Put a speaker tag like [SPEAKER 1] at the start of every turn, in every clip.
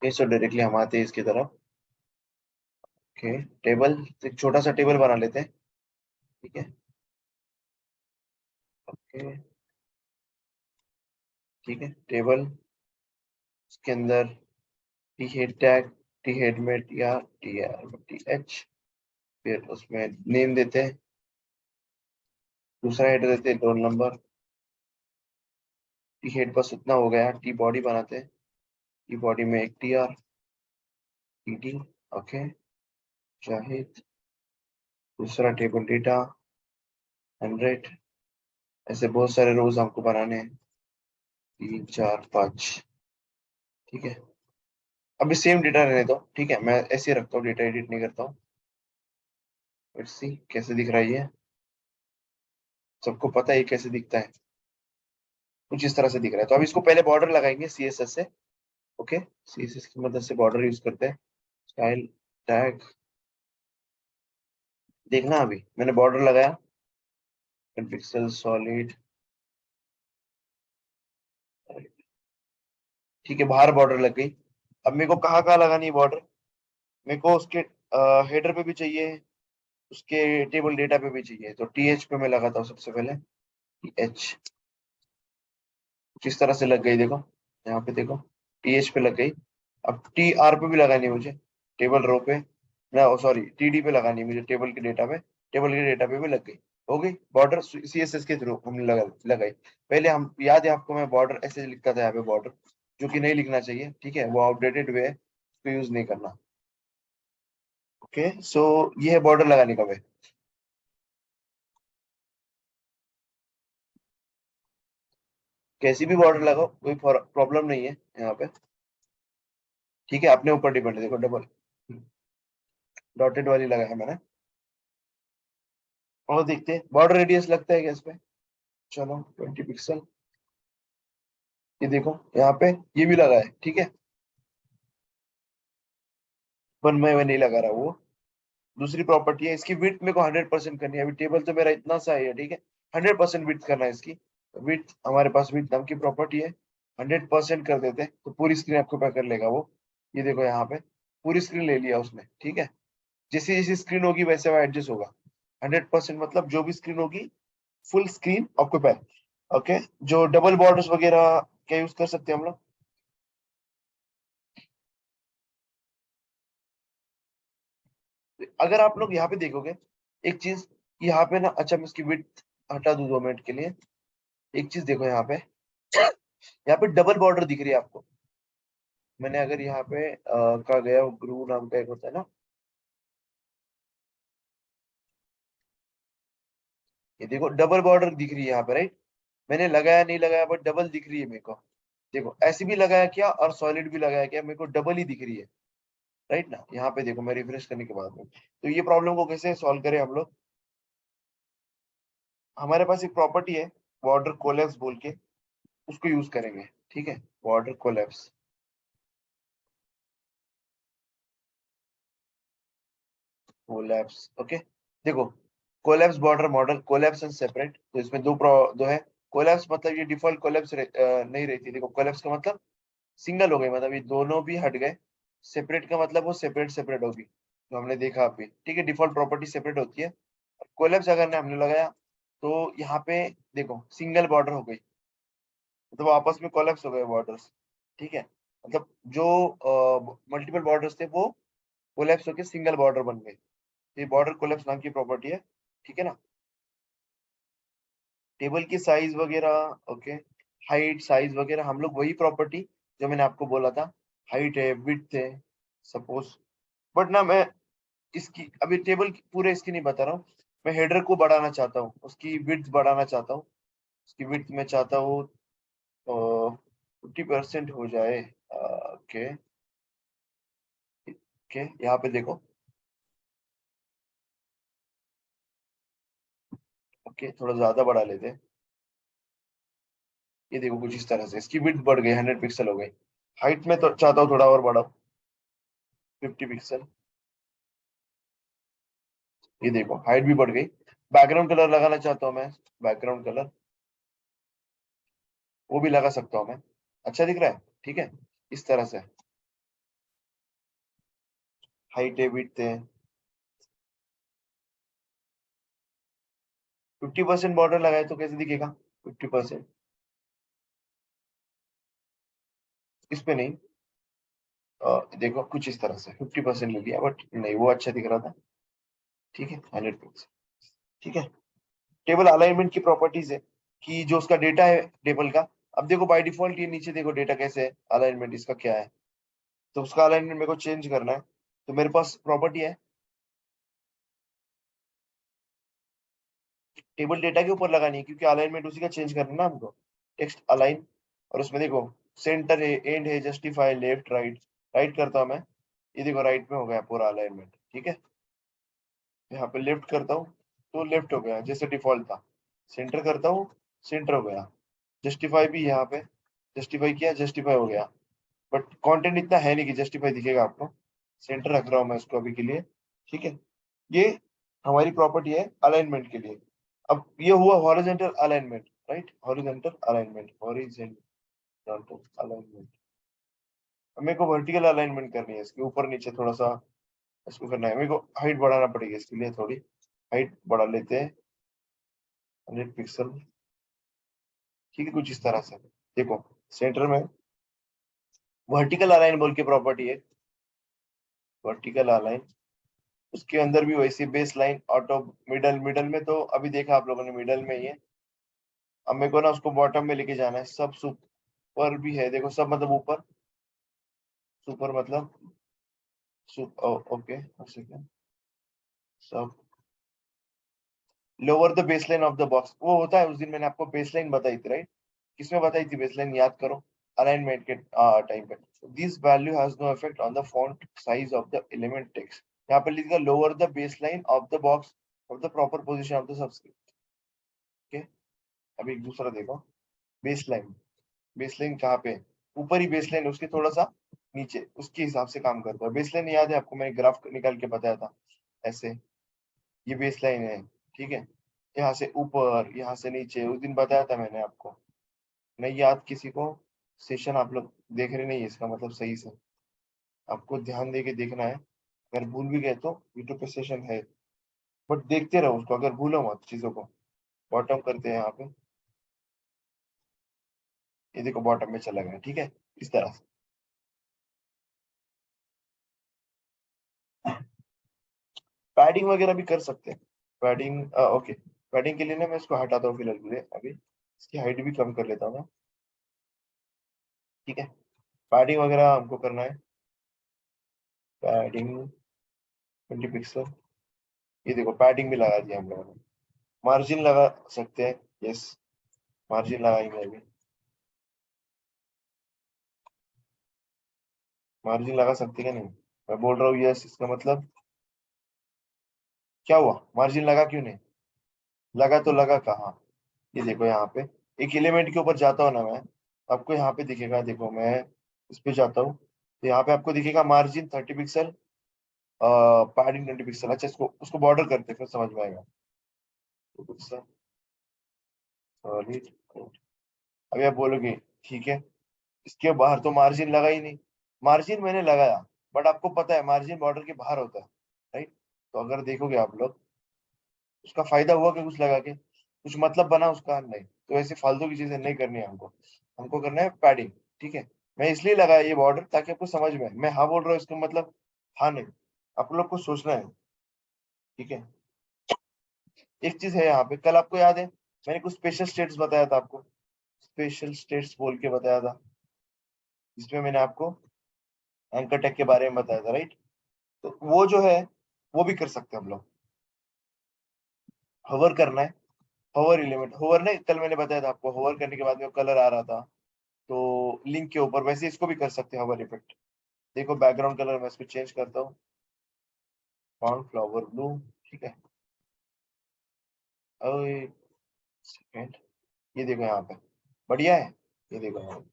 [SPEAKER 1] सो directly हम आते हैं इसकी तरफ। ओके, टेबल, एक छोटा सा टेबल बना लेते हैं। ठीक है। ओके, ठीक है, टेबल, उसके अंदर T head tag, T head में T R, T R T H, फिर उसमें नेम देते हैं, दूसरा हेड देते हैं रोल नंबर। टी हेड बस उतना हो गया, टी बॉडी बनाते हैं, टी बॉडी में एक T R, T T. Okay, Zahid, दूसरा टेबल डेटा 100। ऐसे बहुत सारे रोज हमको बनाने हैं, 3 4 5। ठीक है, अभी सेम डेटा रहने दो, ठीक है, मैं ऐसे ही रखता हूँ, डेटा एडिट नहीं करता हूँ। लेट्स सी कैसे दिख रहा है ये। सबको पता है ये कैसे दिखता है, कुछ इस तरह से दिख रहा है। तो अब इसको पहले बॉर्डर लगाएंगे सीएसएस से। ओके, सीएसएस की मदद से बॉर्डर यूज करते हैं। स्टाइल टैग, देखना अभी मैंने बॉर्डर लगाया, पिक्सल सॉलिड। ठीक है, बाहर बॉर्डर लग गई। अब मेरे को कहाँ कहाँ लगानी है बॉर्डर? मेरे को उसके हेडर पे भी चाहिए, उसके टेबल डेटा पे भी चाहिए। तो टीएच पे मैं लगाता हूँ सबसे पहले। टीएच किस तरह से लग गई देखो, यहाँ पे देखो, टीएच पे लग गई। अब टी आर पे भी लगानी है मुझे, टेबल रो पे ना, सॉरी टीडी पे लगानी है मुझे, टेबल के डेटा पे, टेबल के डेटा पे भी लग गई। हो गई बॉर्डर सीएसएस के थ्रू हमने लगाई। पहले हम, याद है आपको, मैं बॉर्डर ऐसे लिखता था यहाँ पे बॉर्डर, जो कि नहीं लिखना चाहिए, ठीक है, वो आउटडेटेड वे है, उसको यूज नहीं करना। ओके, सो ये है बॉर्डर लगाने का वे। कैसी भी बॉर्डर लगाओ, कोई प्रॉब्लम नहीं है यहाँ पे। ठीक है, अपने ऊपर डिपेंड है, देखो डबल डॉटेड वाली लगाया मैंने। और देखते हैं बॉर्डर रेडियस लगता है क्या इस पे। चलो 20 पिक्सल, ये देखो यहाँ पे ये भी लगा है, ठीक है, पर मैं नहीं लगा रहा वो। दूसरी प्रॉपर्टी है इसकी, विड्थ मेरे को 100% करनी है। अभी टेबल तो मेरा इतना सा ही है, ठीक है, 100% विड्थ करना है इसकी। विड्थ, हमारे पास विड्थ नाम की प्रॉपर्टी है, 100% कर देते हैं तो पूरी स्क्रीन ऑक्यूपाई कर लेगा वो। ये देखो यहाँ पे पूरी स्क्रीन ले लिया उसने, ठीक है। जैसी जैसी स्क्रीन होगी वैसे वो एडजस्ट होगा। 100% मतलब जो भी स्क्रीन होगी, फुल स्क्रीन ऑक्यूपाई। ओके, जो डबल बॉर्डर्स वगैरह क्या यूज कर सकते हैं हम लोग? अगर आप लोग यहाँ पे देखोगे एक चीज, यहाँ पे ना, अच्छा मैं इसकी विड्थ हटा दूं 2 मिनट के लिए। एक चीज देखो यहाँ पे, यहाँ पे डबल बॉर्डर दिख रही है आपको। मैंने अगर यहाँ पे कहा गया, ग्रू नाम का एक होता है ना, ये देखो डबल बॉर्डर दिख रही है यहाँ पे, राइट। मैंने लगाया नहीं लगाया, बट डबल दिख रही है मेरे को। देखो ऐसे भी लगाया क्या और सॉलिड भी लगाया क्या, मेरे को डबल ही दिख रही है, राइट ना। यहाँ पे देखो मैं रिफ्रेश करने के बाद में, तो ये प्रॉब्लम को कैसे सॉल्व करें हम लोग? हमारे पास एक प्रॉपर्टी है बॉर्डर कोलैप्स बोल के, उसको यूज करेंगे। ठीक है, बॉर्डर कोलैप्स, कोलैप्स। ओके, देखो, collapse border model, collapse and separate, तो इसमें दो है। कोलैप्स मतलब ये डिफॉल्ट कोलैप्स नहीं रहती। देखो कोलैप्स का मतलब सिंगल हो गई, मतलब ये दोनों भी हट गए। सेपरेट का मतलब वो सेपरेट सेपरेट होगी, जो हमने देखा अभी, ठीक है, डिफॉल्ट प्रॉपर्टी सेपरेट होती है। कोलैप्स अगर हमने लगाया तो यहाँ पे देखो सिंगल बॉर्डर हो गई, मतलब आपस में कोलैप्स हो गए बॉर्डर्स। ठीक है, मतलब जो मल्टीपल बॉर्डर्स थे वो कोलैप्स होकर सिंगल बॉर्डर बन गए। ये बॉर्डर कोलैप्स नाम की प्रॉपर्टी है, ठीक है ना। टेबल की साइज वगैरह, ओके, हाइट साइज वगैरह हम लोग वही प्रॉपर्टी जो मैंने आपको बोला था, हाइट है, विड्थ है, सपोज। बट ना मैं इसकी अभी टेबल की पूरे इसकी नहीं बता रहा हूँ। मैं हेडर को बढ़ाना चाहता हूँ, उसकी विड्थ बढ़ाना चाहता हूँ। उसकी विड्थ मैं चाहता हूँ 50% हो जाए। ओके, ओके, यहाँ पे देखो। ओके, थोड़ा ज्यादा बढ़ा लेते हैं। ये देखो कुछ इस तरह से इसकी विड्थ बढ़ गई, 100 पिक्सल हो गई। हाइट में तो चाहता हूँ थोड़ा और बढ़ाओ, 50 पिक्सल। ये देखो हाइट भी बढ़ गई। बैकग्राउंड कलर लगाना चाहता हूँ मैं, बैकग्राउंड कलर वो भी लगा सकता हूँ मैं। अच्छा दिख रहा है, ठीक है, इस तरह से। हाइट है, विड्थ है। 50% बॉर्डर लगाए तो कैसे दिखेगा 50%? इस पे नहीं, देखो कुछ इस तरह से 50% ले लिया, बट नहीं वो अच्छा दिख रहा था। ठीक है, 100%। ठीक है। टेबल अलाइनमेंट की प्रॉपर्टीज है कि जो उसका डेटा है टेबल का, अब देखो बाय डिफॉल्ट ये नीचे देखो डेटा कैसे है, अलाइनमेंट इसका क्या है, तो उसका अलाइनमेंट मेरे को चेंज करना है। तो मेरे पास प्रॉपर्टी है, टेबल डेटा के ऊपर लगानी है क्योंकि अलाइनमेंट उसी का चेंज करना है ना हमको। टेक्स्ट अलाइन, और उसमें देखो सेंटर है, एंड है, जस्टिफाई, लेफ्ट, राइट। राइट करता हूँ मैं, ये देखो राइट में हो गया पूरा अलाइनमेंट। ठीक है। यहाँ पे लेफ्ट करता हूँ तो लेफ्ट हो गया जैसे डिफॉल्ट था। सेंटर करता हूँ, सेंटर हो गया। जस्टिफाई भी यहाँ पे जस्टिफाई किया, जस्टिफाई हो गया। बट कंटेंट इतना है नहीं कि जस्टिफाई दिखेगा आपको। सेंटर रख रहा हूँ मैं इसको अभी के लिए। ठीक है। ये हमारी प्रॉपर्टी है अलाइनमेंट के लिए। अब ये हुआ horizontal alignment, right, horizontal alignment, horizontal alignment. अब मेरे को वर्टिकल अलाइनमेंट करनी है, इसके ऊपर नीचे थोड़ा सा इसको करना है। मेरे को हाइट बढ़ाना पड़ेगी, इसके लिए थोड़ी हाइट बढ़ा लेते हैं, 100 पिक्सल। ठीक है, कुछ इस तरह से देखो। सेंटर में वर्टिकल अलाइन बोल के प्रॉपर्टी है, वर्टिकल अलाइन। उसके अंदर भी वैसे base line, auto, middle. Middle में तो अभी देखा आप लोगों ने, मिडल में ही है। अब मेरे को ना उसको बॉटम में लेके जाना है। सब सुपर भी है, देखो सब मतलब ऊपर, सुपर मतलब ओके, सब lower the baseline of the box वो होता है। उस दिन मैंने आपको बेसलाइन बताई थी, राइट? किसमें बताई थी बेसलाइन, याद करो, अलाइनमेंट के टाइम पे। This value has no effect on the font size of the element text. यहाँ पे लिखा lower the baseline of the box of the proper position of the subscript. Okay. अभी एक दूसरा देखो, बेसलाइन। बेसलाइन कहाँ पे, ऊपर ही बेसलाइन, उसके थोड़ा सा नीचे, उसके हिसाब से काम करता है। बेसलाइन याद है आपको, मैंने ग्राफ निकाल के बताया था ऐसे, ये बेसलाइन है। ठीक है। यहाँ से ऊपर, यहाँ से नीचे, उस दिन बताया था मैंने आपको। नहीं याद किसी को, सेशन आप लोग देख रहे नहीं है इसका मतलब सही से, आपको ध्यान दे के देखना है। अगर भूल भी गए तो यूट्यूब पे सेशन है, बट देखते रहो उसको, अगर भूलो मत चीजों को। बॉटम करते हैं यहाँ पे, ये देखो बॉटम में चला गया। ठीक है, इस तरह से। पैडिंग वगैरह भी कर सकते हैं, पैडिंग ओके। पैडिंग के लिए ना मैं इसको हटाता हूँ फिलहाल के लिए, अभी इसकी हाइट भी कम कर लेता हूँ मैं। ठीक है। पैडिंग वगैरह हमको करना है, पैडिंग 20 पिक्सल। ये देखो पैडिंग भी लगा दिया हम लोगों ने। मार्जिन लगा सकते हैं, यस, मार्जिन लगाएंगे अभी। मार्जिन लगा सकते हैं क्या नहीं, मैं बोल रहा हूँ यस, इसका मतलब क्या हुआ, मार्जिन लगा क्यों नहीं, लगा तो लगा कहाँ। ये देखो यहाँ पे एक एलिमेंट के ऊपर जाता हूँ ना मैं, आपको यहाँ पे दिखेगा, देखो मैं इस पे जाता हूँ तो यहाँ पे आपको दिखेगा मार्जिन 30 पिक्सल, पैडिंग 20 पिक्सल। अच्छा, इसको उसको बॉर्डर करते हैं, फिर समझ में आएगा। सॉलिड। अभी आप बोलोगे ठीक है, इसके बाहर तो मार्जिन लगा ही नहीं। मार्जिन मैंने लगाया, बट आपको पता है मार्जिन बॉर्डर के बाहर होता है, राइट? तो अगर देखोगे आप लोग, उसका फायदा हुआ कि कुछ लगा के कुछ मतलब बना उसका, नहीं। तो ऐसे फालतू की चीजें नहीं करनी है हमको, हमको करना है पैडिंग। ठीक है। मैं इसलिए लगाया ये बॉर्डर ताकि आपको समझ में आए। मैं हाँ बोल रहा हूँ इसका मतलब हाँ नहीं, आप लोग को सोचना है। ठीक है। एक चीज है यहाँ पे, कल आपको याद है मैंने कुछ स्पेशल स्टेट्स बताया था आपको, स्पेशल स्टेट्स बोल के बताया था, जिसमें मैंने आपको एंकर टेक के बारे में बताया था, राइट? तो वो जो है वो भी कर सकते हैं हम लोग। होवर करना है, होवर एलिमेंट, होवर नहीं, कल मैंने बताया था आपको, होवर करने के बाद में कलर आ रहा था तो लिंक के ऊपर, वैसे इसको भी कर सकते हैं होवर इफेक्ट। देखो बैकग्राउंड कलर मैं इसको चेंज करता हूँ, फॉन्ट फ्लावर ब्लू। ठीक है। और सेकेंड, ये देखो यहाँ पे बढ़िया है, ये देखो यहाँ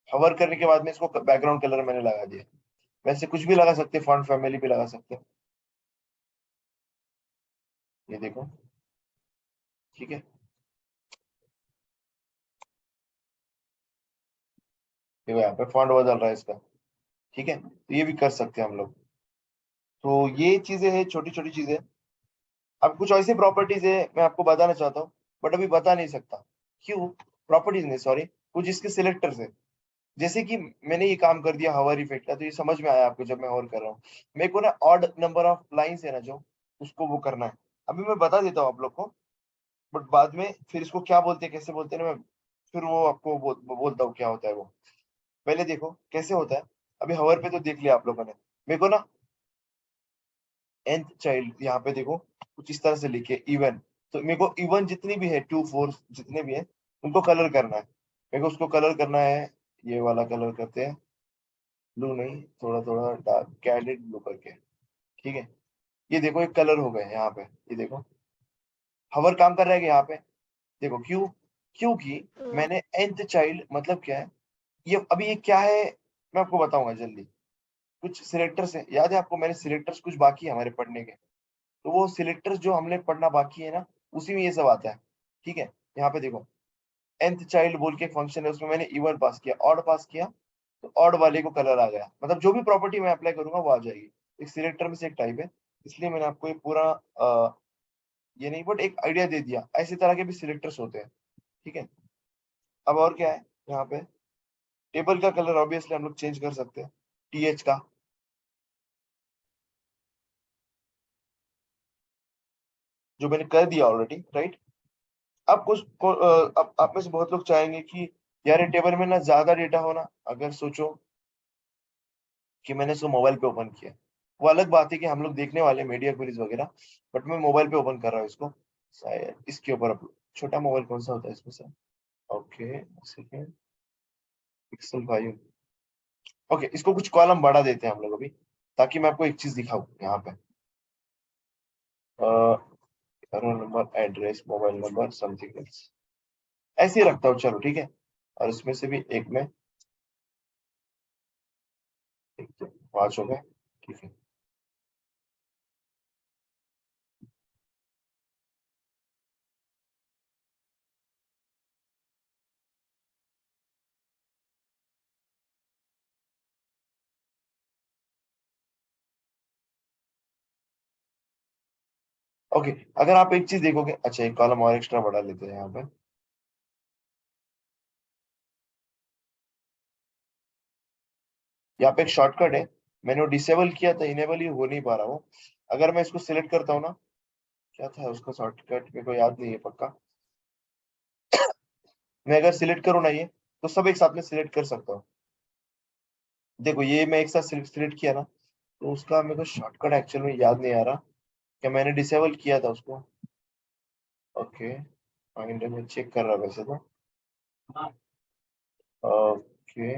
[SPEAKER 1] होवर करने के बाद में इसको बैकग्राउंड कलर मैंने लगा दिया। वैसे कुछ भी लगा सकते हैं, फॉन्ट फैमिली भी लगा सकते हैं, ये देखो। ठीक है। देखो यहाँ पे फॉन्ट बदल रहा है इसका। ठीक है, तो ये भी कर सकते हैं हम लोग। तो ये चीजें हैं, छोटी छोटी चीजें। अब कुछ ऐसी प्रॉपर्टीज है मैं आपको बताना चाहता हूँ, बट अभी बता नहीं सकता। क्यों? प्रॉपर्टीज नहीं, सॉरी, कुछ इसके सिलेक्टर्स है। जैसे कि मैंने ये काम कर दिया हवर इफेक्ट का, तो ये समझ में आया आपको जब मैं और कर रहा हूँ। मेरे को ना ऑड नंबर ऑफ लाइंस है ना जो, उसको वो करना है। अभी मैं बता देता हूँ आप लोग को, बट बाद में फिर इसको क्या बोलते हैं, कैसे बोलते हैं ना, मैं फिर वो आपको बोलता हूँ क्या होता है वो। पहले देखो कैसे होता है। अभी हवर पे तो देख लिया आप लोगों ने। मेरे को ना nth चाइल्ड यहाँ पे देखो कुछ इस तरह से लिखे इवन। तो मेरे को इवन जितनी भी है, 2 4 जितने भी है, उनको कलर करना है। मेरे को उसको कलर करना है। ये वाला कलर करते हैं, ब्लू नहीं, थोड़ा थोड़ा डार्क कैंडिड ब्लू करके। ठीक है, ये देखो एक कलर हो गए यहाँ पे। ये देखो हवर काम कर रहा है कि यहाँ पे। देखो क्यों? क्योंकि मैंने nth चाइल्ड मतलब क्या है, ये अभी ये क्या है मैं आपको बताऊंगा जल्दी। कुछ सिलेक्टर्स है, याद है आपको, मैंने सिलेक्टर्स कुछ बाकी है हमारे पढ़ने के। तो वो सिलेक्टर्स जो हमने पढ़ना बाकी है ना, उसी में ये सब आता है। ठीक है, यहाँ पे देखो nth चाइल्ड बोल के एक फंक्शन है, उसमें मैंने इवन पास किया, ऑड पास किया, तो ऑड वाले को कलर आ गया। मतलब जो भी प्रॉपर्टी मैं अप्लाई करूंगा वो आ जाएगी। एक सिलेक्टर में से एक टाइप है, इसलिए मैंने आपको ये पूरा ये नहीं, बट एक आइडिया दे दिया। ऐसी तरह के भी सिलेक्टर्स होते हैं। ठीक है, अब और क्या है यहाँ पे। टेबल का कलर ऑब्वियसली हम लोग चेंज कर सकते हैं, टीएच का। जो मैंने कर दिया ऑलरेडी, राइट। अब अब आप में से बहुत लोग चाहेंगे कि यार ये टेबल में ना ज्यादा डेटा होना। अगर सोचो कि मैंने इसको मोबाइल पे ओपन किया, वो अलग बात है कि हम लोग देखने वाले मीडिया क्वेरीज वगैरह, बट मैं मोबाइल पे ओपन कर रहा हूँ इसको। शायद इसके ऊपर छोटा मोबाइल कौन सा होता है इसमें से? Okay, second, pixel 5। ओके, इसको कुछ कॉलम बढ़ा देते हैं हम लोग अभी, ताकि मैं आपको एक चीज दिखाऊं यहाँ पे। Number, address, mobile number, something else, ऐसे ही रखता हूँ, चलो ठीक है। और इसमें से भी एक में, एक दो, 5 हो गए। ठीक है, ओके। अगर आप एक चीज देखोगे, अच्छा एक कॉलम और एक्स्ट्रा बढ़ा लेते हैं यहाँ पे। यहाँ पे एक शॉर्टकट है, मैंने वो डिसेबल किया था, इनेबल ही हो नहीं पा रहा वो। अगर मैं इसको सिलेक्ट करता हूँ ना, क्या था उसका शॉर्टकट मेरे को याद नहीं है पक्का। मैं अगर सिलेक्ट करूँ ना ये, तो सब एक साथ में सिलेक्ट कर सकता हूँ। देखो ये मैं एक साथ सिलेक्ट किया ना, तो उसका मेरे को शॉर्टकट एक्चुअल में याद नहीं आ रहा। क्या मैंने डिसेबल किया था उसको? ओके, फाइंड में चेक कर रहा वैसे तो। ओके,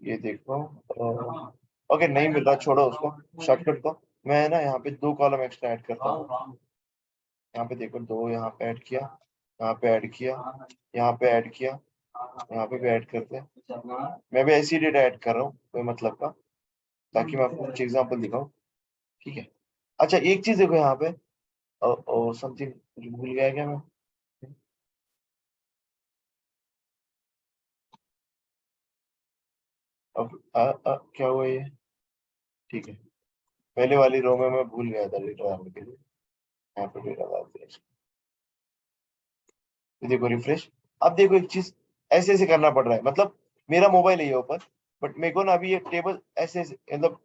[SPEAKER 1] ये देखो। ओके, नहीं मिल रहा, छोड़ो उसको, शॉर्टकट को। मैं ना यहाँ पे 2 कॉलम एक्स्ट्रा ऐड करता हूँ। यहाँ पे देखो, 2 यहाँ पे ऐड किया, यहाँ पे ऐड किया, यहाँ पे ऐड किया, यहाँ पे भी ऐड करते हैं। मैं भी ऐसी डेटा ऐड कर रहा हूँ कोई मतलब का, ताकि मैं आपको कुछ एग्जांपल दिखाऊं। ठीक है, अच्छा एक चीज देखो यहाँ पे, समथिंग भूल गया क्या मैं? अब क्या हुआ ये? ठीक है, पहले वाली रो में मैं भूल गया था डेटा डालने के लिए। यहाँ पे डेटा डालते हैं। ये देखो रिफ्रेश। अब देखो एक चीज, ऐसे ऐसे करना पड़ रहा है, मतलब मेरा मोबाइल है ये ऊपर, बट मेरे को ना अभी ये टेबल ऐसे ऐसे, मतलब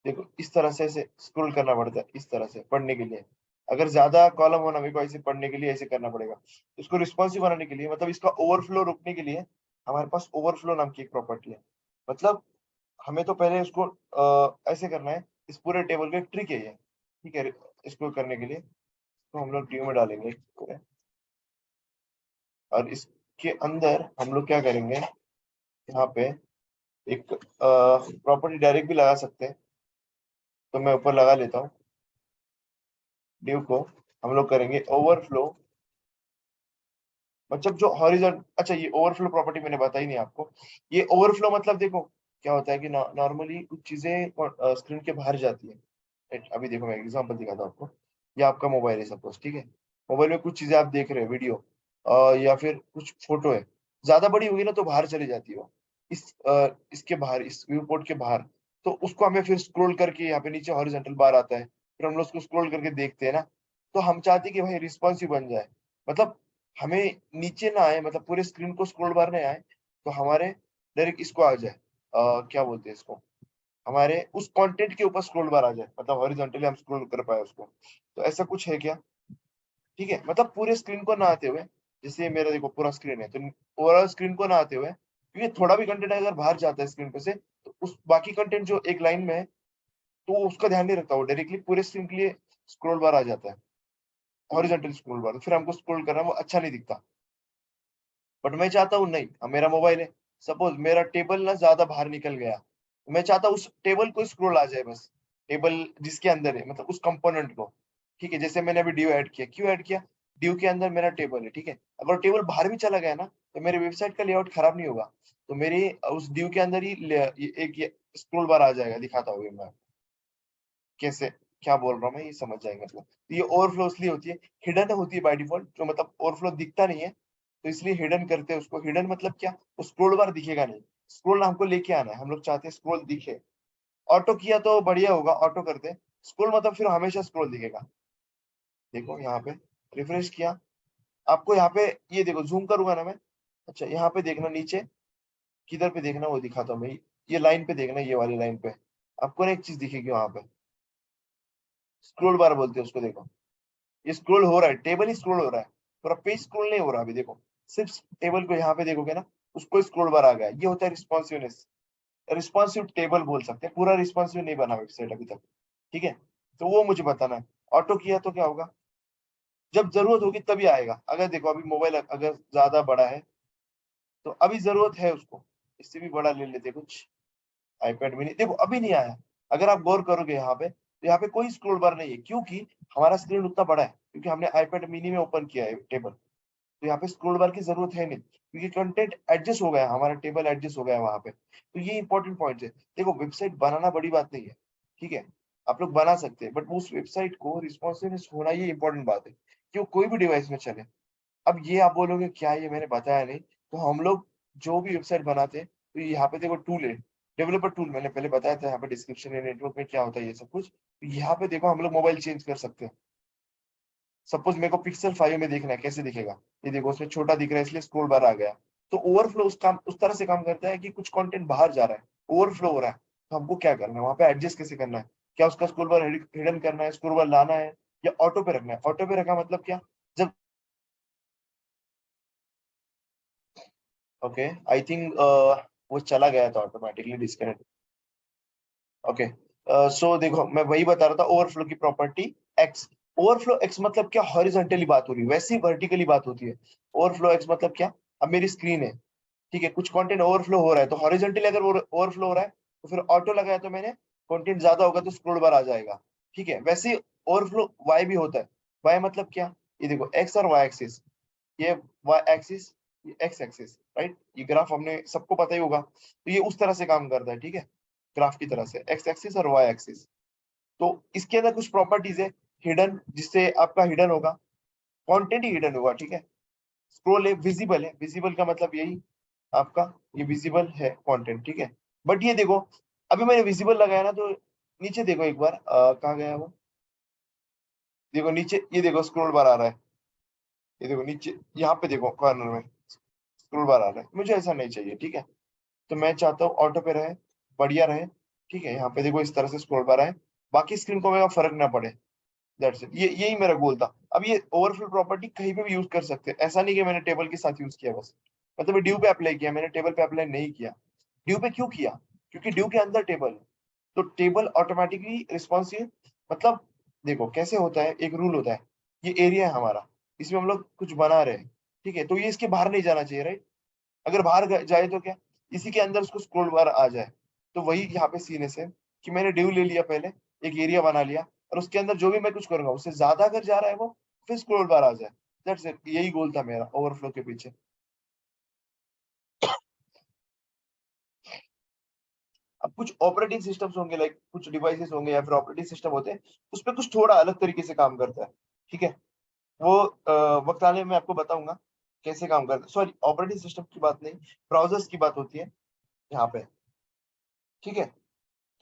[SPEAKER 1] देखो इस तरह से ऐसे स्क्रॉल करना पड़ता है, इस तरह से पढ़ने के लिए। अगर ज्यादा कॉलम होना मेरे को ऐसे पढ़ने के लिए ऐसे करना पड़ेगा। इसको रिस्पॉन्सिव बनाने के लिए, मतलब इसका ओवरफ्लो रोकने के लिए, हमारे पास ओवरफ्लो नाम की एक प्रॉपर्टी है। मतलब हमें तो पहले इसको ऐसे करना है। इस पूरे टेबल का एक ट्रिक है ये। ठीक है, इसको करने के लिए तो हम लोग ड्यू में डालेंगे, और इसके अंदर हम लोग क्या करेंगे, यहाँ पे एक प्रॉपर्टी डायरेक्ट भी लगा सकते हैं। तो मैं ऊपर लगा लेता हूँ, ड्यू को हम लोग करेंगे ओवरफ्लो। मतलब जो हॉरिजॉन्टल, अच्छा ये ओवरफ्लो प्रॉपर्टी मैंने बताई नहीं आपको। ये ओवरफ्लो मतलब देखो क्या होता है कि नॉर्मली कुछ चीजें स्क्रीन के बाहर जाती है। अभी देखो मैं एग्जांपल दिखाता हूँ आपको। ये आपका मोबाइल है सपोज, ठीक है। मोबाइल में कुछ चीजें आप देख रहे हो, वीडियो या फिर कुछ फोटो है, ज्यादा बड़ी होगी ना तो बाहर चली जाती है वो, इसके बाहर, इस व्यू पोर्ट के बाहर। तो उसको हमें फिर स्क्रॉल करके यहाँ पे नीचे हॉरिजॉन्टल बार आता है, फिर हम लोग उसको स्क्रॉल करके देखते हैं ना। तो हम चाहते हैं कि भाई रिस्पॉन्सिव बन जाए, मतलब हमें नीचे ना आए, मतलब पूरे स्क्रीन को स्क्रॉल बार नहीं आए, तो हमारे डायरेक्ट इसको आ जाए, क्या बोलते हैं इसको, हमारे उस कंटेंट के ऊपर स्क्रॉल बार आ जाए, मतलब हॉरिजॉन्टली हम स्क्रॉल कर पाए उसको। तो ऐसा कुछ है क्या? ठीक है, मतलब पूरे स्क्रीन को ना आते हुए, जैसे मेरा देखो पूरा स्क्रीन है, तो ओवरऑल स्क्रीन को ना आते हुए, क्योंकि थोड़ा भी कंटेंट अगर बाहर जाता है स्क्रीन पे से, तो उस बाकी कंटेंट जो एक लाइन में है, तो उसका ध्यान नहीं रखता, वो डायरेक्टली पूरे स्क्रीन के लिए स्क्रॉल बार आ जाता है, हॉरिजॉन्टल स्क्रॉल बार, फिर हमको स्क्रॉल करना वो अच्छा नहीं दिखता। बट मैं चाहता हूँ नहीं, अब मेरा मोबाइल है, सपोज मेरा टेबल ना ज्यादा बाहर निकल गया, मैं चाहता हूँ उस टेबल को स्क्रॉल आ जाए बस, टेबल जिसके अंदर है, मतलब उस कंपोनेंट को। ठीक है, जैसे मैंने अभी ड्यू ऐड किया, क्यों ऐड किया? ड्यू के अंदर मेरा टेबल है, ठीक है, अगर टेबल बाहर भी चला गया ना, तो मेरे वेबसाइट का लेआउट खराब नहीं होगा, तो मेरी उस ड्यू के अंदर ही एक स्क्रॉल बार आ जाएगा, दिखाता हूँ मैं कैसे, क्या बोल रहा हूँ मैं, ये समझ जाएंगे मतलब। तो ये ओवरफ्लो इसलिए होती है, हिडन होती है बाय डिफॉल्ट, जो मतलब ओवरफ्लो दिखता नहीं है, तो इसलिए हिडन करते हैं उसको। हिडन मतलब क्या? वो स्क्रॉल बार दिखेगा नहीं, स्क्रॉल हमको लेके आना है, हम लोग चाहते हैं स्क्रॉल दिखे। ऑटो किया तो बढ़िया होगा, ऑटो करते हैं, स्क्रॉल मतलब फिर हमेशा स्क्रॉल दिखेगा। देखो यहाँ पे रिफ्रेश किया, आपको यहाँ पे, ये देखो जूम करूंगा ना मैं, अच्छा यहाँ पे देखना नीचे, किधर पे देखना वो दिखाता हूँ मैं, ये लाइन पे देखना, ये वाली लाइन पे आपको ना एक चीज दिखेगी वहां पे, स्क्रॉल बार बोलते हैं उसको, देखो ये स्क्रॉल हो रहा है, टेबल ही स्क्रॉल हो रहा है, पूरा पेज स्क्रॉल नहीं हो रहा अभी, देखो सिर्फ टेबल को यहाँ पे देखोगे ना, उसको स्क्रॉल बार आ गया, ये होता है रिस्पॉन्सिवनेस। रिस्पॉन्सिव टेबल बोल सकते हैं, पूरा रिस्पॉन्सिव नहीं बना वेबसाइट अभी तक। ठीक है, तो वो मुझे बताना है। ऑटो किया तो क्या होगा? जब जरूरत होगी तभी आएगा, अगर देखो अभी मोबाइल अगर ज्यादा बड़ा है, तो अभी जरूरत है उसको, इससे भी बड़ा ले लेते कुछ, आईपैड मिनी, देखो अभी नहीं आया। अगर आप गौर करोगे यहाँ पे, तो यहाँ पे कोई स्क्रॉल बार नहीं है, क्योंकि हमारा स्क्रीन उतना बड़ा है, क्योंकि हमने आईपैड मिनी में ओपन किया है टेबल, तो यहाँ पे स्क्रॉल बार की जरूरत है नहीं, क्योंकि कंटेंट एडजस्ट हो गया, हमारा टेबल एडजस्ट हो गया वहां पे। तो ये इंपॉर्टेंट पॉइंट है। देखो वेबसाइट बनाना बड़ी बात नहीं है, ठीक है, आप लोग बना सकते हैं, बट उस वेबसाइट को रिस्पॉन्सिवनेस होना, ये इंपॉर्टेंट बात है, कि वो कोई भी डिवाइस में चले। अब ये आप बोलोगे क्या ये मैंने बताया नहीं, तो हम लोग जो भी वेबसाइट बनाते हैं, तो यहाँ पे देखो टूल है, डेवलपर टूल, मैंने पहले बताया था यहाँ पे डिस्क्रिप्शन या नेटवर्क में क्या होता है ये सब कुछ, तो यहाँ पे देखो हम लोग मोबाइल चेंज कर सकते हैं। सपोज मेरे को पिक्सल 5 में देखना है, कैसे दिखेगा, ये देखो उसमें छोटा दिख रहा है, इसलिए स्क्रॉल बार आ गया। तो ओवरफ्लो उस तरह से काम करता है कि कुछ कंटेंट बाहर जा रहा है, ओवरफ्लो हो रहा है, तो हमको क्या करना है, वहां पे एडजस्ट कैसे करना है, क्या उसका स्क्रॉल बार हिडन करना है, स्क्रॉल बार लाना है, या ऑटो पे रखना है? ऑटो पे रखा मतलब क्या? जब, ओके, आई थिंक वो चला गया था ऑटोमेटिकली डिस्कनेक्ट। ओके, सो देखो मैं वही बता रहा था, ओवरफ्लो की प्रॉपर्टी एक्स। ओवरफ्लो एक्स मतलब क्या? हॉरिजॉन्टली बात हो रही है, वैसे ही वर्टिकली बात होती है। ओवरफ्लो एक्स मतलब क्या? अब मेरी स्क्रीन है, ठीक है, कुछ कंटेंट ओवरफ्लो हो रहा है, तो हॉरिजॉन्टली अगर ओवरफ्लो हो रहा है, तो फिर ऑटो लगाया तो मैंने, कंटेंट ज्यादा होगा तो स्क्रॉल बार आ जाएगा। ठीक है, वैसे ही ओवरफ्लो वाई भी होता है। वाई मतलब क्या? ये देखो एक्स और वाई एक्सिस, ये वाई एक्सिस, ये एक्स एक्सिस, राइट, ये ग्राफ हमने सबको पता ही होगा, तो ये उस तरह से काम करता है, ठीक है, ग्राफ की तरह से, एक्स एक्सिस और वाई एक्सिस। तो इसके अंदर कुछ प्रॉपर्टीज है हिडन, जिससे आपका हिडन होगा, कंटेंट ही हिडन होगा, ठीक है। स्क्रोल है, विजिबल है, विजिबल का मतलब यही आपका, ये विजिबल है कंटेंट, ठीक है। बट ये देखो, अभी मैंने विजिबल लगाया ना, तो नीचे देखो एक बार, कहाँ गया वो, देखो नीचे, ये देखो स्क्रॉल बार आ रहा है, ये देखो नीचे, यहाँ पे देखो कॉर्नर में स्क्रॉल बार आ रहा है, मुझे ऐसा नहीं चाहिए, ठीक है। तो मैं चाहता हूँ ऑटो पे रहे, बढ़िया रहे, ठीक है, यहाँ पे देखो इस तरह से स्क्रॉल बार आए, बाकी स्क्रीन को मेरा फर्क ना पड़े, दैट्स इट, ये यही मेरा गोल था। अब ये ओवरफ्लो प्रॉपर्टी कहीं पे भी यूज कर सकते हैं, ऐसा नहीं कि मैंने टेबल के साथ यूज किया बस, मतलब ड्यू पे अप्लाई किया, मैंने टेबल पे अप्लाई नहीं किया। ड्यू पे क्यों किया? क्योंकि ड्यू के अंदर टेबल है, तो टेबल ऑटोमेटिकली रिस्पॉन्सिव, मतलब देखो कैसे होता है, एक रूल होता है, ये एरिया है हमारा, इसमें हम लोग कुछ बना रहे हैं, ठीक है, तो ये इसके बाहर नहीं जाना चाहिए, राइट। अगर बाहर जाए तो क्या, इसी के अंदर उसको स्क्रॉल बार आ जाए। तो वही यहाँ पे सीन है कि मैंने ड्यू ले लिया पहले, एक एरिया बना लिया, और उसके अंदर जो भी मैं कुछ करूंगा उससे ज्यादा अगर जा रहा है वो, फिर स्क्रॉल बार आ जाए, दैट्स इट, यही गोल था मेरा ओवरफ्लो के पीछे। अब कुछ ऑपरेटिंग सिस्टम्स होंगे, लाइक कुछ डिवाइसेस होंगे या फिर ऑपरेटिंग सिस्टम होते हैं, उस पर कुछ थोड़ा अलग तरीके से काम करता है, ठीक है। वो वक्त आने में आपको बताऊंगा कैसे काम करता है, सॉरी ऑपरेटिंग सिस्टम की बात नहीं, ब्राउजर्स की बात होती है यहाँ पे, ठीक है।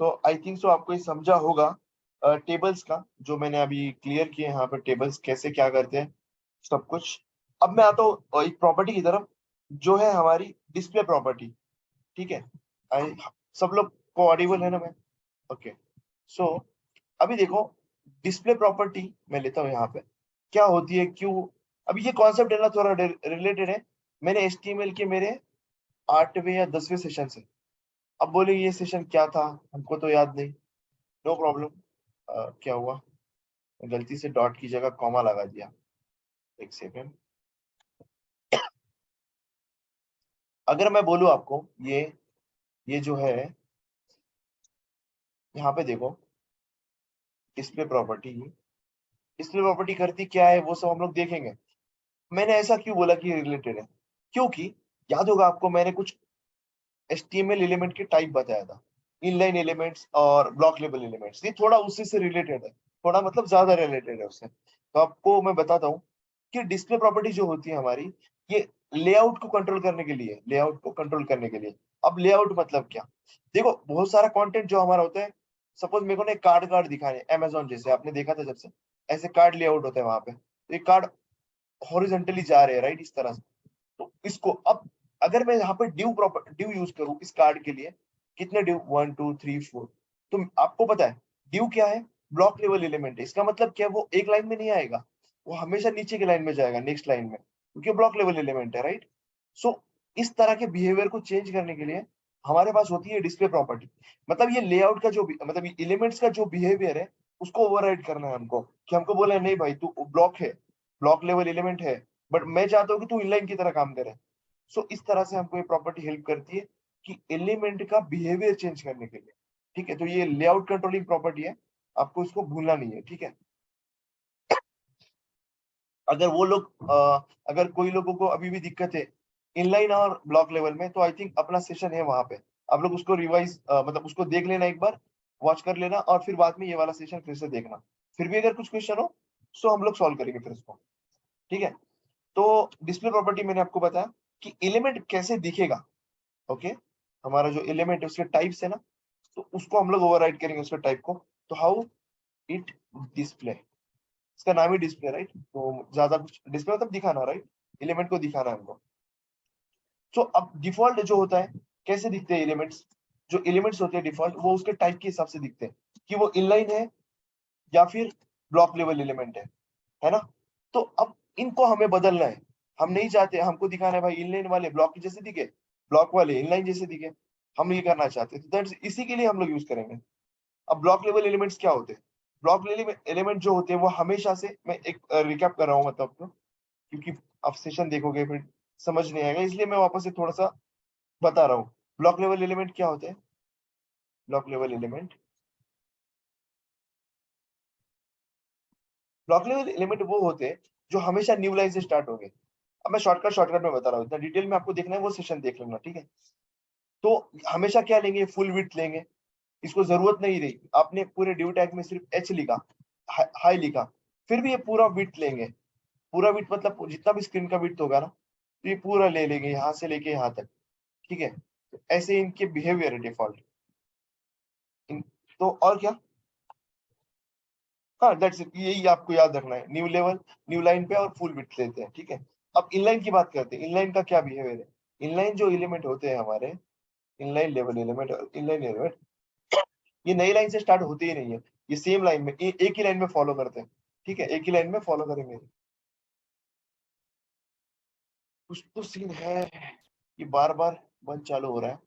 [SPEAKER 1] तो आई थिंक सो आपको ये समझा होगा टेबल्स का, जो मैंने अभी क्लियर किए यहाँ पे, टेबल्स कैसे क्या करते हैं सब कुछ। अब मैं आता हूँ एक प्रॉपर्टी की तरफ, जो है हमारी डिस्प्ले प्रॉपर्टी। ठीक है, सब लोग को ऑडिबल है ना मैं? ओके। सो अभी देखो, डिस्प्ले प्रॉपर्टी मैं लेता हूँ यहाँ पे, क्या होती है, क्यों। अभी ये कॉन्सेप्ट है ना थोड़ा रिलेटेड है, मैंने एचटीएमएल के मेरे 8वें या 10वें सेशन से। अब बोले ये सेशन क्या था, हमको तो याद नहीं। No problem. क्या हुआ, गलती से डॉट की जगह कॉमा लगा दिया, एक सेकेंड। अगर मैं बोलूँ आपको, ये जो है, यहाँ पे देखो, डिस्प्ले प्रॉपर्टी, डिस्प्ले प्रॉपर्टी करती क्या है वो सब हम लोग देखेंगे। मैंने ऐसा क्यों बोला कि रिलेटेड है, क्योंकि याद होगा आपको, मैंने कुछ HTML एलिमेंट के टाइप बताया था, इनलाइन एलिमेंट्स और ब्लॉक लेवल एलिमेंट्स। ये थोड़ा उसी से रिलेटेड है, थोड़ा मतलब ज्यादा रिलेटेड है उससे। तो आपको मैं बताता हूँ कि डिस्प्ले प्रॉपर्टी जो होती है हमारी, ये लेआउट को कंट्रोल करने के लिए, लेआउट को कंट्रोल करने के लिए। अब लेआउट मतलब क्या, देखो बहुत सारा कंटेंट जो हमारा होता है, सपोज मेरे को ना कार्ड कार्ड दिखाने, अमेजोन जैसे आपने देखा था जब से, ऐसे कार्ड लेआउट होता है वहां पे, तो ये कार्ड हॉरिजॉन्टली जा रहे हैं, राइट, इस तरह से। तो इसको अब, अगर मैं यहाँ पे ड्यू यूज करूँ इस कार्ड के लिए, कितने ड्यू, 1 2 3 4, तो आपको पता है ड्यू क्या है, ब्लॉक लेवल एलिमेंट है। इसका मतलब क्या है, वो एक लाइन में नहीं आएगा, वो हमेशा नीचे की लाइन में जाएगा, नेक्स्ट लाइन में, क्योंकि ब्लॉक लेवल एलिमेंट है, राइट। सो इस तरह के बिहेवियर को चेंज करने के लिए हमारे पास होती है डिस्प्ले प्रॉपर्टी। मतलब ये लेआउट का जो मतलब एलिमेंट्स का जो बिहेवियर है, उसको ओवरराइड करना है हमको, कि हमको बोला है नहीं भाई तू ब्लॉक है, ब्लॉक लेवल एलिमेंट है, बट मैं चाहता हूँ कि तू इनलाइन की तरह काम करे। सो इस तरह से हमको ये प्रॉपर्टी हेल्प करती है कि एलिमेंट का बिहेवियर चेंज करने के लिए। ठीक है, तो ये लेआउट कंट्रोलिंग प्रॉपर्टी है, आपको इसको भूलना नहीं है, ठीक है। अगर वो लोग अगर कोई लोगों को अभी भी दिक्कत है इनलाइन और ब्लॉक लेवल में, तो आई थिंक अपना सेशन है वहां पे, आप लोग उसको रिवाइज मतलब उसको देख लेना एक बार, वॉच कर लेना, और फिर बाद में ये वाला सेशन फिर से देखना। फिर भी अगर कुछ क्वेश्चन हो तो हम लोग सॉल्व करेंगे फिर उसको, ठीक है। तो डिस्प्ले प्रॉपर्टी मैंने आपको बताया कि एलिमेंट कैसे दिखेगा। ओके, हमारा जो एलिमेंट है उसके टाइप्स है ना, तो उसको हम लोग ओवरराइड करेंगे उसके टाइप को। तो हाउ इट डिस्प्ले, इसका नाम ही डिस्प्ले, राइट। तो ज्यादा कुछ, डिस्प्ले मतलब दिखाना, राइट, एलिमेंट को दिखाना है हमको। तो अब डिफॉल्ट जो होता है, कैसे दिखते हैं एलिमेंट्स, जो एलिमेंट्स होते हैं डिफॉल्ट, वो उसके टाइप के हिसाब से दिखते हैं, कि वो इनलाइन है या फिर ब्लॉक लेवल एलिमेंट है ना। तो अब इनको हमें बदलना है, हम नहीं चाहते, हमको दिखाना है भाई इनलाइन वाले ब्लॉक जैसे दिखे, ब्लॉक वाले इनलाइन जैसे दिखे, हम ये करना चाहते हैं, तो दैट्स इसी के लिए हम लोग यूज करेंगे। अब ब्लॉक लेवल एलिमेंट्स क्या होते हैं, ब्लॉक लेवल एलिमेंट जो होते हैं वो हमेशा से, मैं एक रिकैप कर रहा हूँ मतलब आपको, क्योंकि आप सेशन देखोगे फिर समझ नहीं आएगा, इसलिए मैं वापस से थोड़ा सा बता रहा हूँ। ब्लॉक लेवल एलिमेंट क्या होते हैं, block level element, block level element वो होते हैं जो हमेशा न्यू लाइन से स्टार्ट होंगे। अब मैं शॉर्टकट में बता रहा हूँ, इतना डिटेल में आपको देखना है वो सेशन देख लेना, ठीक है। तो हमेशा क्या लेंगे, फुल विड्थ लेंगे। इसको जरूरत नहीं रही, आपने पूरे ड्यू टैग में सिर्फ एच लिखा, हाई लिखा, फिर भी ये पूरा विड्थ लेंगे। पूरा विड्थ मतलब जितना भी स्क्रीन का विड्थ होगा ना, तो ये पूरा ले लेंगे यहाँ से लेके यहाँ तक, ठीक है। तो ऐसे इनके बिहेवियर है डिफॉल्ट। तो और क्या, हाँ दैट्स इट, यही आपको याद रखना है, न्यू लेवल, न्यू लाइन पे और फुल विड्थ लेते हैं, ठीक है। अब इनलाइन की बात करते हैं, इनलाइन का क्या बिहेवियर है। इनलाइन जो एलिमेंट होते हैं हमारे, इनलाइन लेवल एलिमेंट और इनलाइन एलिमेंट, ये नई लाइन से स्टार्ट होते ही नहीं है, ये सेम लाइन में एक ही लाइन में फॉलो करते हैं, ठीक है, एक ही लाइन में फॉलो करेंगे। कुछ तो सीन है, ये बार बार बंद चालू हो रहा है,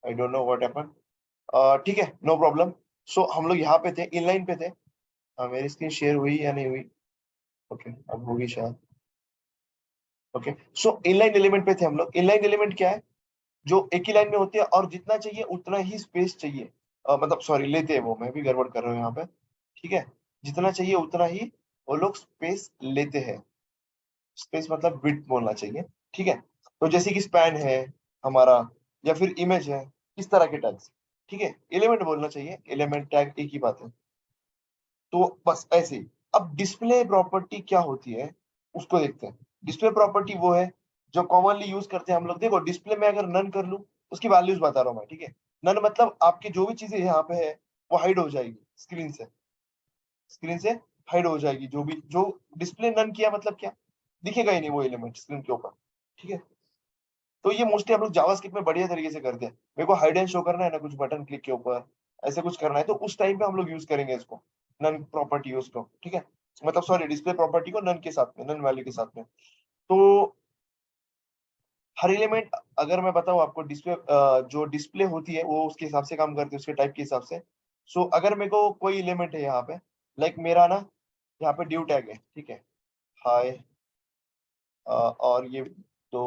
[SPEAKER 1] I don't know what happen. ठीक है, नो प्रॉब्लम। सो हम लोग यहाँ पे थे, इनलाइन पे थे। मेरी स्क्रीन शेयर हुई या नहीं हुई, ओके अब होगी शायद। ओके, सो इनलाइन एलिमेंट पे थे हम लोग। इनलाइन एलिमेंट क्या है, जो एक ही लाइन में होते हैं और जितना चाहिए उतना ही स्पेस चाहिए, मतलब सॉरी लेते हैं वो, मैं भी गड़बड़ कर रहा हूँ यहाँ पे, ठीक है। जितना चाहिए उतना ही वो लोग स्पेस लेते हैं, स्पेस मतलब विड्थ बोलना चाहिए, ठीक है। तो जैसे कि स्पैन है हमारा, या फिर इमेज है, इस तरह के टैग्स, ठीक है, एलिमेंट बोलना चाहिए, एलिमेंट टैग एक ही बात है। तो बस ऐसे ही। अब डिस्प्ले प्रॉपर्टी क्या होती है उसको देखते हैं। डिस्प्ले प्रॉपर्टी वो है जो कॉमनली यूज करते हैं हम लोग। देखो डिस्प्ले में अगर नन कर लूं, उसकी वैल्यूज बता रहा हूँ मैं, ठीक है। नन मतलब आपकी जो भी चीजें यहाँ पे है वो हाइड हो जाएगी स्क्रीन से हाइड हो जाएगी। जो भी जो डिस्प्ले नन किया मतलब क्या, दिखेगा ही नहीं वो एलिमेंट स्क्रीन के ऊपर। ठीक है, तो ये मोस्टली हम लोग जावास्क्रिप्ट में बढ़िया तरीके से करते हैं। मेरे को हाइड एंड शो करना है ना कुछ बटन क्लिक के ऊपर, ऐसे कुछ करना है, तो उस टाइम पे हम लोग यूज करेंगे इसको, नन प्रॉपर्टी यूज को। ठीक है, मतलब सॉरी डिस्प्ले प्रॉपर्टी को नन के साथ में, नन वैल्यू के साथ में। तो हर एलिमेंट, अगर मैं बताऊं आपको, डिस्प्ले जो डिस्प्ले होती है वो उसके हिसाब से काम करती है, उसके टाइप के हिसाब से। सो अगर मेरे को कोई एलिमेंट है यहाँ पे, लाइक मेरा ना यहाँ पे ड्यू टैग है, ठीक है, हाय, और ये दो,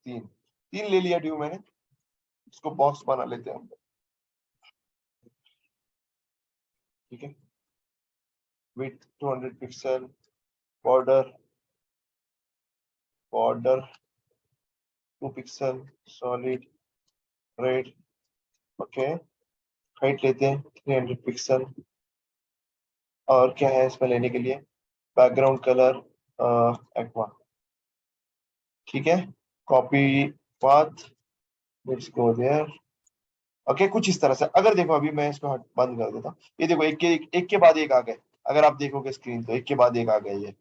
[SPEAKER 1] तीन, तीन ले लिया ड्यू मैंने, इसको बॉक्स बना लेते हैं हम। ठीक है, with 200 pixel, border, border 2 pixel, solid red, okay, height लेते हैं 300 पिक्सल। और क्या है इसमें लेने के लिए, बैकग्राउंड कलर एक्वा। ठीक है, copy path, let's go there. Okay, कुछ इस तरह से। अगर देखो अभी मैं इसको बंद कर देता हूँ, ये देखो एक के बाद एक आ गए। अगर आप देखोगे स्क्रीन तो एक के बाद एक आ गए, ये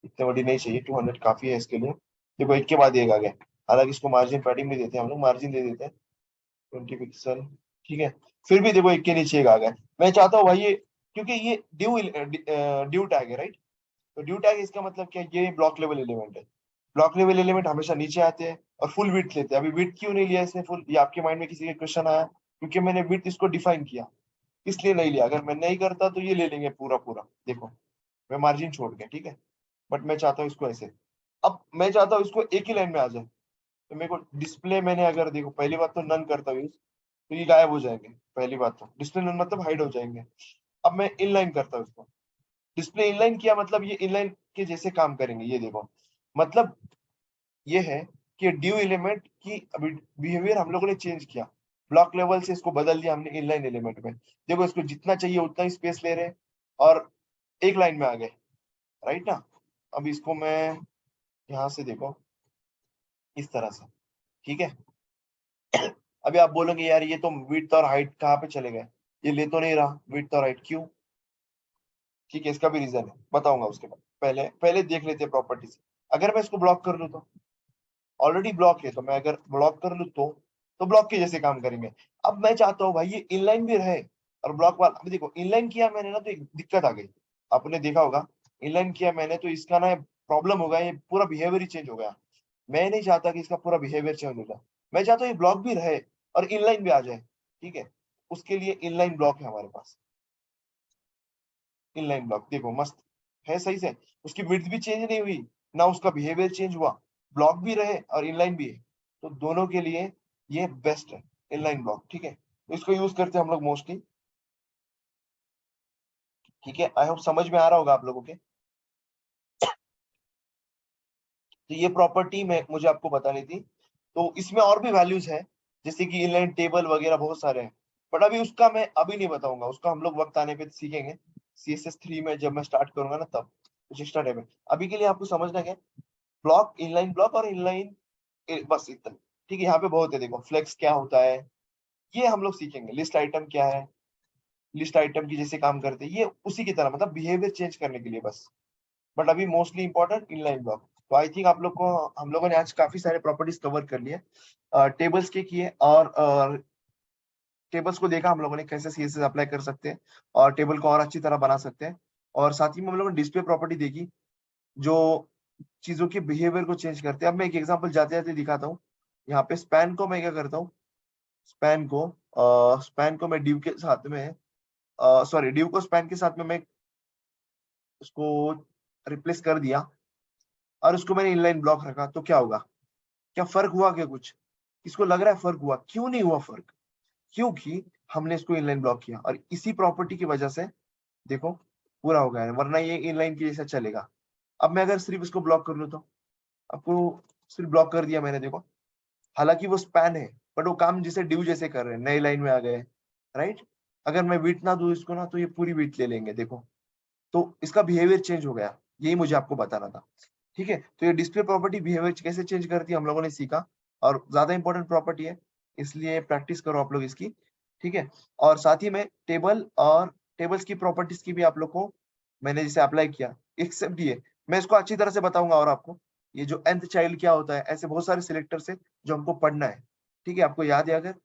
[SPEAKER 1] इतने बड़ी नहीं चाहिए, 200 काफी है इसके लिए। देखो एक के बाद एक आ गए। हालांकि इसको मार्जिन पैडिंग भी देते हैं हम लोग, मार्जिन दे देते हैं 20 पिक्सल। ठीक है, फिर भी देखो एक के नीचे एक आ गए। मैं चाहता हूँ भाई ये, क्योंकि ये ड्यू टैग है राइट, तो ड्यू टैग इसका मतलब क्या है, ये ब्लॉक लेवल एलिमेंट है। ब्लॉक लेवल एलिमेंट हमेशा नीचे आते हैं और फुल विड्थ लेते हैं। अभी विड्थ क्यों नहीं लिया इसने फुल, ये आपके माइंड में किसी का क्वेश्चन आया, क्योंकि मैंने विड्थ इसको डिफाइन किया, इसलिए नहीं लिया। अगर मैं नहीं करता तो ये ले लेंगे पूरा पूरा, देखो मैं मार्जिन छोड़ के। ठीक है, बट मैं चाहता हूँ इसको ऐसे। अब मैं चाहता हूँ इसको एक ही लाइन में आ जाए, तो मेरे को डिस्प्ले, मैंने अगर देखो पहली बात तो नन करता हूँ use, तो ये गायब हो जाएंगे। पहली बात तो डिस्प्ले नन मतलब हाइड हो जाएंगे। अब मैं इनलाइन करता हूँ इसको, डिस्प्ले इनलाइन किया मतलब ये इनलाइन के जैसे काम करेंगे। ये देखो, मतलब ये है कि ड्यू एलिमेंट की बिहेवियर हम लोगों ने चेंज किया, ब्लॉक लेवल से इसको बदल दिया हमने इनलाइन एलिमेंट में। देखो इसको जितना चाहिए उतना ही स्पेस ले रहे हैं और एक लाइन में आ गए, राइट ना। अब इसको मैं यहाँ से देखो इस तरह से। ठीक है, अभी आप बोलोगे यार ये तो विड्थ और हाइट कहाँ पे चले गए, ये ले तो नहीं रहा विड्थ और हाइट, क्यों? ठीक है, इसका भी रीजन है, बताऊंगा उसके बाद। पहले पहले देख लेते हैं प्रॉपर्टीज। अगर मैं इसको ब्लॉक कर लूँ तो, ऑलरेडी ब्लॉक है, तो मैं अगर ब्लॉक कर लूँ तो ब्लॉक के जैसे काम करेंगे। अब मैं चाहता हूँ भाई ये इनलाइन भी रहे और ब्लॉक वाला। अभी देखो इनलाइन किया मैंने ना तो एक दिक्कत आ गई, आपने देखा होगा। इनलाइन किया मैंने तो इसका ना प्रॉब्लम हो गया, ये पूरा बिहेवियर ही चेंज हो गया। मैं नहीं चाहता कि इसका पूरा बिहेवियर चेंज हो जाए, मैं चाहता हूँ ये ब्लॉक भी रहे और इनलाइन भी आ जाए। ठीक है, उसके लिए इनलाइन ब्लॉक है हमारे पास। इनलाइन ब्लॉक देखो मस्त है, सही से उसकी विड्थ भी चेंज नहीं हुई, ना उसका बिहेवियर चेंज हुआ, ब्लॉक भी रहे और इनलाइन भी है, तो दोनों के लिए ये बेस्ट है इनलाइन ब्लॉक। ठीक है, तो इसको यूज करते हैं हम लोग मोस्टली। ठीक है, आई होप समझ में आ रहा होगा आप लोगों के। तो ये प्रॉपर्टी में मुझे आपको बतानी थी, तो इसमें और भी वैल्यूज है, जैसे कि इनलाइन टेबल वगैरह बहुत सारे हैं, बट अभी उसका मैं अभी नहीं बताऊंगा, उसका हम लोग वक्त आने पे सीखेंगे। CSS3 में जब मैं स्टार्ट करूंगा ना तब कुछ एक्स्ट्रा टाइम है। अभी के लिए आपको समझना क्या, ब्लॉक, इनलाइन ब्लॉक और इनलाइन, बस इतना। ठीक है, यहाँ पे बहुत है, देखो फ्लेक्स क्या होता है ये हम लोग सीखेंगे, लिस्ट आइटम क्या है, लिस्ट आइटम की जैसे काम करते हैं ये उसी की तरह, मतलब बिहेवियर चेंज करने के लिए बस। बट अभी मोस्टली इंपॉर्टेंट इनलाइन ब्लॉक। तो आई थिंक आप लोग को, हम लोगों ने आज काफी सारे प्रॉपर्टीज कवर कर लिए, टेबल्स के किए, और टेबल्स को देखा हम लोगों ने कैसे CSS अप्लाई कर सकते हैं और टेबल को और अच्छी तरह बना सकते हैं। और साथ ही में हम लोगों ने डिस्प्ले प्रॉपर्टी देखी, जो चीजों के बिहेवियर को चेंज करते हैं। अब मैं एक एग्जांपल जाते जाते दिखाता हूँ। यहाँ पे स्पैन को मैं क्या करता हूँ, स्पैन को मैं डिव के साथ में, सॉरी डिव को स्पैन के साथ में मैं उसको रिप्लेस कर दिया और उसको मैंने इनलाइन ब्लॉक रखा, तो क्या होगा, क्या फर्क हुआ क्या कुछ? इसको लग रहा है फर्क हुआ, क्यों नहीं हुआ फर्क? क्योंकि हमने इसको इनलाइन ब्लॉक किया और इसी प्रॉपर्टी की वजह से देखो पूरा हो गया है, वरना ये इनलाइन की जैसा चलेगा। अब मैं अगर सिर्फ इसको ब्लॉक कर लूँ तो, आपको सिर्फ ब्लॉक कर दिया मैंने, देखो हालांकि वो स्पैन है बट वो काम जैसे ड्यू जैसे कर रहे हैं, नई लाइन में आ गए, राइट। अगर मैं वेट ना दूं इसको ना तो ये पूरी वेट ले लेंगे, देखो तो इसका बिहेवियर चेंज हो गया, यही मुझे आपको बताना था। ठीक है, तो ये डिस्प्ले प्रॉपर्टी बिहेवियर कैसे चेंज करती है हम लोगों ने सीखा, और ज्यादा इंपॉर्टेंट प्रॉपर्टी है, इसलिए प्रैक्टिस करो आप लोग इसकी। ठीक है। और साथ ही में टेबल और टेबल्स की प्रॉपर्टीज की भी आप लोग को मैंने जैसे अप्लाई किया, एक्सेप्ट ये मैं इसको अच्छी तरह से बताऊंगा। और आपको ये जो nth चाइल्ड क्या होता है, ऐसे बहुत सारे सिलेक्टर्स है जो हमको पढ़ना है। ठीक है, आपको याद है अगर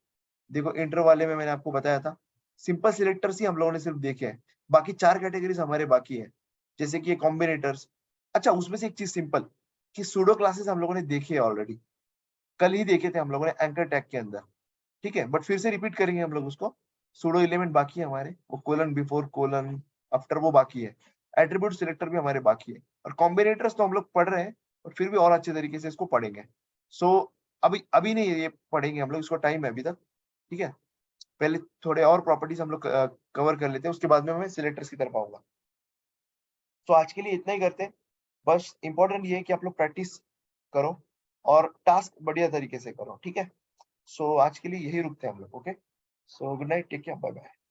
[SPEAKER 1] देखो इंटर वाले में मैंने आपको बताया था सिंपल सिलेक्टर्स ही हम लोगों ने सिर्फ देखे हैं, बाकी 4 कैटेगरीज हमारे बाकी है, जैसे कि कॉम्बिनेटर्स। अच्छा, उसमें से एक चीज सिंपल कि सूडो क्लासेस हम लोगों ने देखे ऑलरेडी, कल ही देखे थे हम लोगों ने एंकर टैग के अंदर। ठीक है, बट फिर से रिपीट करेंगे हम लोग उसको। सूडो एलिमेंट बाकी है हमारे, वो कोलन बिफोर कोलन आफ्टर वो बाकी है, एट्रीब्यूट सिलेक्टर भी हमारे बाकी है, और कॉम्बिनेटर्स तो हम लोग पढ़ रहे हैं और फिर भी और अच्छे तरीके से इसको पढ़ेंगे। सो अभी अभी नहीं ये पढ़ेंगे हम लोग, इसको टाइम है अभी तक। ठीक है, पहले थोड़े और प्रॉपर्टीज हम लोग कवर कर लेते हैं, उसके बाद में मैं सिलेक्टर्स की तरफ आऊंगा। तो आज के लिए इतना ही करते हैं। बस इंपॉर्टेंट ये है कि आप लोग प्रैक्टिस करो और टास्क बढ़िया तरीके से करो। ठीक है, सो आज के लिए यही रुकते हैं हम लोग। Okay, so good night, take care, bye bye.